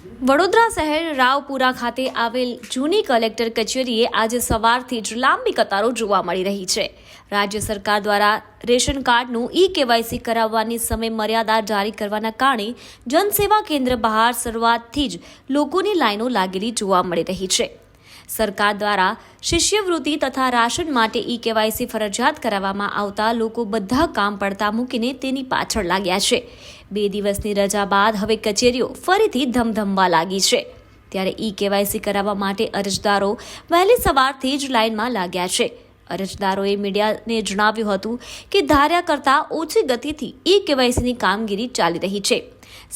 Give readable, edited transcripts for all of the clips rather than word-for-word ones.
વડોદરા શહેર રાવપુરા ખાતે આવેલ જૂની કલેક્ટર કચેરીએ આજે સવારથી જ લાંબી કતારો જોવા મળી રહી છે. રાજ્ય સરકાર દ્વારા રેશન કાર્ડનું ઈ-કેવાયસી કરાવવાની સમય મર્યાદા જારી કરવાના કારણે જનસેવા કેન્દ્ર બહાર શરૂઆતથી જ લોકોની લાઈનો લાગેલી જોવા મળી રહી છે. સરકાર દ્વારા શિષ્યવૃત્તિ તથા રાશન માટે ઈ-કેવાયસી ફરજિયાત કરાવવામાં આવતા લોકો બધા કામ પડતા મૂકીને તેની પાછળ લાગ્યા છે. 2 દિવસની રજા બાદ હવે કચેરીઓ ફરીથી ધમધમવા લાગી છે. ત્યારે ઈ-કેવાયસી કરાવવા માટે અરજદારો વહેલી સવારથી જ લાઇનમાં લાગ્યા છે. અરજદારોએ મીડિયાને જણાવ્યું હતું કે ધાર્યા કરતાં ઓછી ગતિથી ઈ-કેવાયસીની કામગીરી ચાલી રહી છે.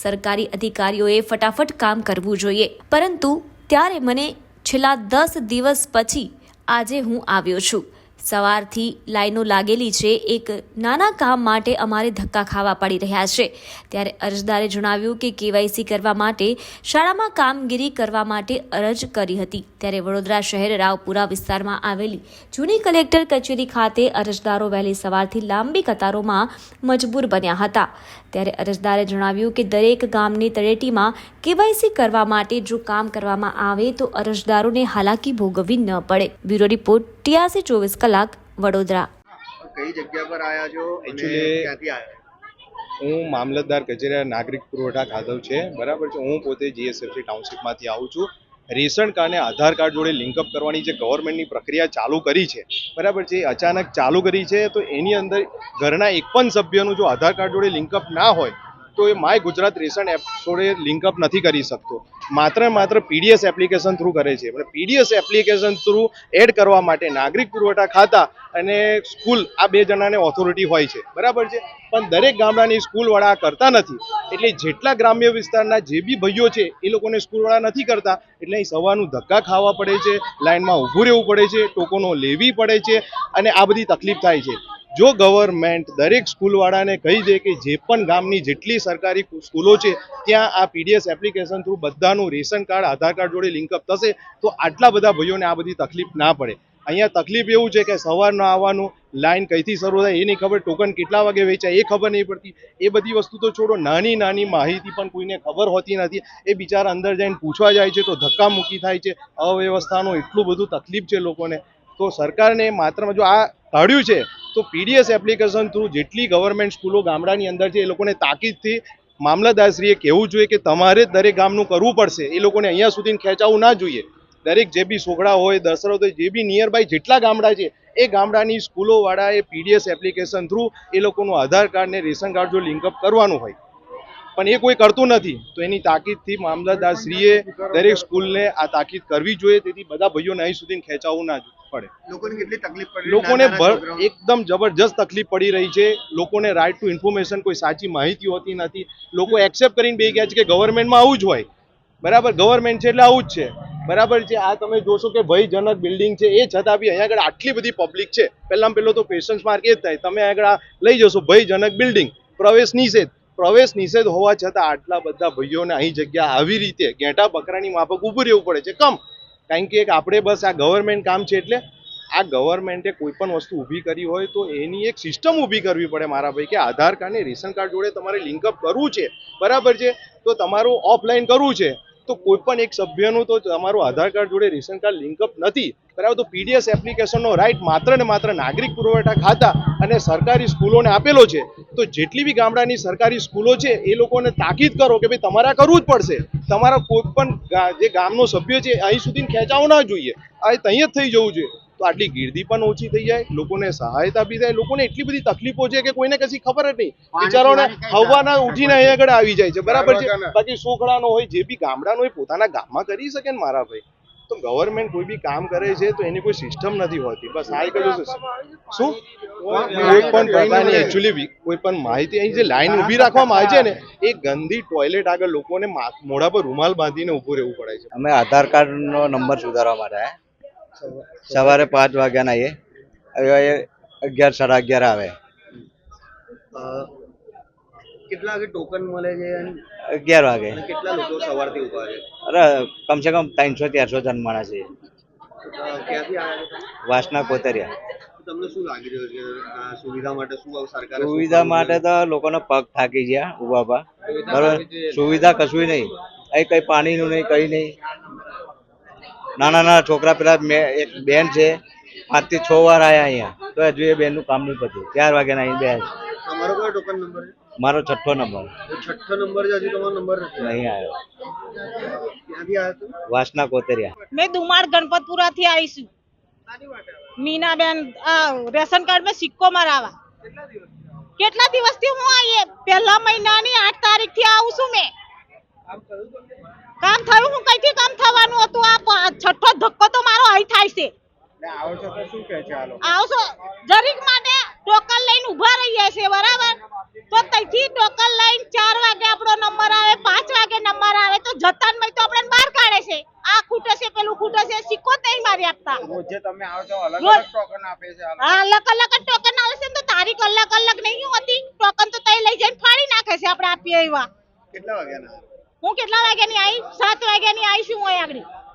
સરકારી અધિકારીઓએ ફટાફટ કામ કરવું જોઈએ, પરંતુ ત્યારે મને છેલ્લા 10 દિવસ પછી આજે હું આવ્યો છું. સવારથી લાઈનો લાગેલી છે. એક નાના કામ માટે અમારે ધક્કા ખાવા પડી રહ્યા છે. ત્યારે અરજદારે જણાવ્યું કે કેવાયસી કરવા માટે શાળામાં કામગીરી કરવા માટે અરજ કરી હતી. ત્યારે વડોદરા શહેર રાવપુરા વિસ્તારમાં આવેલી જૂની કલેક્ટર કચેરી ખાતે અરજદારો વહેલી સવારથી લાંબી કતારોમાં મજબૂર બન્યા હતા. ત્યારે અરજદારે જણાવ્યું કે દરેક ગામની તળેટીમાં કેવાયસી કરવા માટે જો કામ કરવામાં આવે તો અરજદારોને હાલાકી ભોગવવી ન પડે. બ્યુરો રિપોર્ટ TRC 24 કલાક વડોદરા. કઈ જગ્યા પર આયા છો અને ક્યાંથી આયા? હું મામલતદાર કચેરી નાગરિક પુરવઠા ખાતું છે, બરાબર છે. હું પોતે GSFC ટાઉનશીપમાંથી આવું છું. રેશન કાર્ડને આધાર કાર્ડ જોડે લિંકઅપ કરવાની જે ગવર્મેન્ટની પ્રક્રિયા ચાલુ કરી છે, બરાબર છે, અચાનક ચાલુ કરી છે. તો એની અંદર ઘરના એક પણ સભ્યનું જો આધાર કાર્ડ જોડે લિંકઅપ ના હોય તો એ માય ગુજરાત રેશન એપ જોડે લિંકઅપ નથી કરી શકતો. માત્ર PDS એપ્લિકેશન થ્રુ કરે છે. PDS એપ્લિકેશન થ્રુ એડ કરવા માટે નાગરિક પુરવઠા ખાતા અને સ્કૂલ આ 2 જણાને ઓથોરિટી હોય છે, બરાબર છે. પણ દરેક ગામડાની સ્કૂલવાળા કરતા નથી. એટલે જેટલા ગ્રામ્ય વિસ્તારના જે બી ભાઈઓ છે એ લોકોને સ્કૂલવાળા નથી કરતા. એટલે અહીં સવારનું ધક્કા ખાવા પડે છે, લાઇનમાં ઊભું રહેવું પડે છે, ટોકનો લેવી પડે છે અને આ બધી તકલીફ થાય છે. જો ગવર્મેન્ટ દરેક સ્કૂલવાળાને કહી દે કે જે પણ ગામની જેટલી સરકારી સ્કૂલો છે ત્યાં આ PDS એપ્લિકેશન થ્રુ બધાનું રેશન કાર્ડ આધાર કાર્ડ જોડે લિંકઅપ થશે તો આટલા બધા ભાઈઓને આ બધી તકલીફ ના પડે. અહીંયા તકલીફ એવું છે કે સવારના આવવાનું, લાઈન કઈથી શરૂ થાય એ નહીં ખબર, ટોકન કેટલા વાગે વેચાય એ ખબર નહીં પડતી. એ બધી વસ્તુ તો છોડો, નાની માહિતી પણ કોઈને ખબર હોતી નથી. એ બિચારા અંદર જઈને પૂછવા જાય છે તો ધક્કા મૂકી થાય છે. અવ્યવસ્થાનો એટલું બધું તકલીફ છે લોકોને. તો સરકારને માત્ર જો આ કાઢ્યું છે તો PDS એપ્લિકેશન થ્રુ જેટલી ગવર્મેન્ટ સ્કૂલો ગામડાની અંદર છે એ લોકોને તાકીદથી મામલતદારશ્રીએ કહેવું જોઈએ કે તમારે દરેક ગામનું કરવું પડશે. એ લોકોને અહીંયા સુધી ખેંચાવું ના જોઈએ. દરેક જે બી સોગડા હોય, દસરથ હોય, જે બી નિયર બાય જેટલા ગામડા છે એ ગામડાની સ્કૂલોવાળાએ PDS એપ્લિકેશન થ્રુ એ લોકોનું આધાર કાર્ડ ને રેશન કાર્ડ જો લિંકઅપ કરવાનું હોય, પણ એ કોઈ કરતું નથી. તો એની તાકીદથી મામલતદારશ્રીએ દરેક સ્કૂલને આ તાકીદ કરવી જોઈએ. તેથી બધા ભાઈઓને અહીં સુધી ખેંચાવું ના પડે. લોકોને કેટલી તકલીફ પડી? લોકોને એકદમ જબરજસ્ત તકલીફ પડી રહી છે. લોકોને રાઇટ ટુ ઇન્ફોર્મેશન કોઈ સાચી માહિતી હોતી નથી. લોકો એક્સેપ્ટ કરીને બેસી ગયા છે કે ગવર્મેન્ટમાં આવું જ હોય, બરાબર, ગવર્મેન્ટ છે એટલે આવું જ છે, બરાબર છે. આ તમે જોશો કે ભયજનક બિલ્ડિંગ છે, એ છતાં બી અહીંયા આગળ આટલી બધી પબ્લિક છે. પહેલો તો પેશન્સ માર્ક એ જ થાય. તમે આગળ લઈ જશો ભયજનક બિલ્ડિંગ, પ્રવેશ નિષેધ હોવા છતાં આટલા બધા ભાઈઓને અહીં જગ્યા આવી રીતે ઘેટા બકરાની માફક ઊભું રહેવું પડે છે. કારણ કે આપણે બસ આ ગવર્મેન્ટ કામ છે. એટલે આ ગવર્મેન્ટે કોઈ પણ વસ્તુ ઊભી કરી હોય તો એની એક સિસ્ટમ ઊભી કરવી પડે મારા ભાઈ, કે આધાર કાર્ડ ને રેશન કાર્ડ જોડે તમારે લિંકઅપ કરવું છે, બરાબર છે, તો તમારું ઓફલાઈન કરવું છે તો કોઈ પણ એક સભ્યનું તો તમારું આધાર કાર્ડ જોડે રેશન કાર્ડ લિંકઅપ નથી, બરાબર. તો PDS એપ્લિકેશનનો રાઇટ માત્ર ને માત્ર નાગરિક પુરવઠા ખાતા અને સરકારી સ્કૂલોને આપેલો છે. તો જેટલી બી ગામડાની સરકારી સ્કૂલો છે એ લોકોને તાકીદ કરો કે ભાઈ તમારે કરવું જ પડશે. તમારા કોઈ પણ જે ગામનો સભ્ય છે અહીં સુધી ખેંચાવો ના જોઈએ, આ ત્યાં જ થઈ જવું જોઈએ. તો આટલી ગીર્દી પણ ઓછી થઈ જાય, લોકોને સહાયતા બી થાય. લોકોને એટલી બધી તકલીફો છે કે કોઈને કશી ખબર જ નહીં. બિચારોને હવાના ઉઠીને અહીં આગળ આવી જાય છે, બરાબર છે. બાકી સોખડાનો હોય, જે બી ગામડાનો હોય, પોતાના ગામમાં કરી શકે ને મારા ભાઈ. તો ગવર્મેન્ટ કોઈ બી કામ કરે છે તો એની કોઈ સિસ્ટમ નથી હોતી. બસ આ એક જ શું કોઈ પણ પ્રકારની એકચ્યુઅલી કોઈ પણ માહિતી અહીં જે લાઈન ઊભી રાખવામાં આવે છે ને એ ગંદી ટોયલેટ આગળ લોકોને મોઢા પર રૂમાલ બાંધીને ઊભું રહેવું પડે છે. અમે આધાર કાર્ડનો નંબર સુધારવા માટે સવારે 5 વાગ્યાના હવે 11 સાડા 11 આવે. કેટલા વાગે ટોકન મળે છે? 11 વાગે. કેટલા લોકો સવારથી ઉભા છે? અરે કમસે કમ 300-400 જણ માણસ છે. ક્યાંથી આવ્યા છે? વાસના કોતરિયા. તમને શું લાગી રહ્યું છે આ સુવિધા માટે? શું સરકારે સુવિધા માટે તો લોકોનો પગ થાકી ગયા ઉભા બરાબર. સુવિધા કશું નહીં. અહીં કઈ પાણીનું નહીં, કઈ નહીં. નાના નાના છોકરા, પેલા એક બેન છે 5 થી 6 વાર આયા અહીંયા, તો હજુ એ બેનનું કામ નહીં પત્યું. 4 વાગ્યાના અહીં બેન. તમારો કયો ટોકન નંબર છે? મારો 6થો નંબર તો 6ઠ્ઠો નંબર છે, હજુ તમારો નંબર નથી નહીં આવ્યો. ક્યાંથી આવ્યો તું? વાસના કોતરિયા. मैं दुमार गणपतपुरा थी आई छू मीना बेन रेशन कार्ड में सिक्को मरावा કેટલા દિવસથી હું આયે પહેલા મહિનાની 8 તારીખથી આવું છું મેં કામ થયું હું કઈથી કામ થવાનું હતું આ છઠ્ઠો ધક્કો તો મારો અહીં થાય છે આવો છો તો શું કહે છે આ લોકો? આવશો જરીક માટે ટોકન લઈને ઊભા રહીએ છે બરાબર તો ત્યાંથી ટોકન લઈને 4 વાગે આપણો નંબર આવે 5 વાગે નંબર આવે તો જતાનમાં તો આપણને બહાર કાઢે છે આ ખૂટે છે પેલું ખૂટે છે સિક્કો નહીં મારી આપતા રોજે તમે આવો છો અલગ રોજ. અલગ ટોકન આપે છે આ લોકો? હા અલગ અલગ ટોકન આવે છે ને તો તારીખ અલગ નહીં હોતી ટોકન તો તઈ લઈ જઈને ફાડી નાખે છે આપણે આપીએ એવા કેટલા વાગ્યાના? હું કેટલા વાગ્યાની આવી 7 વાગ્યાની આવી છું હું અહીં આગળ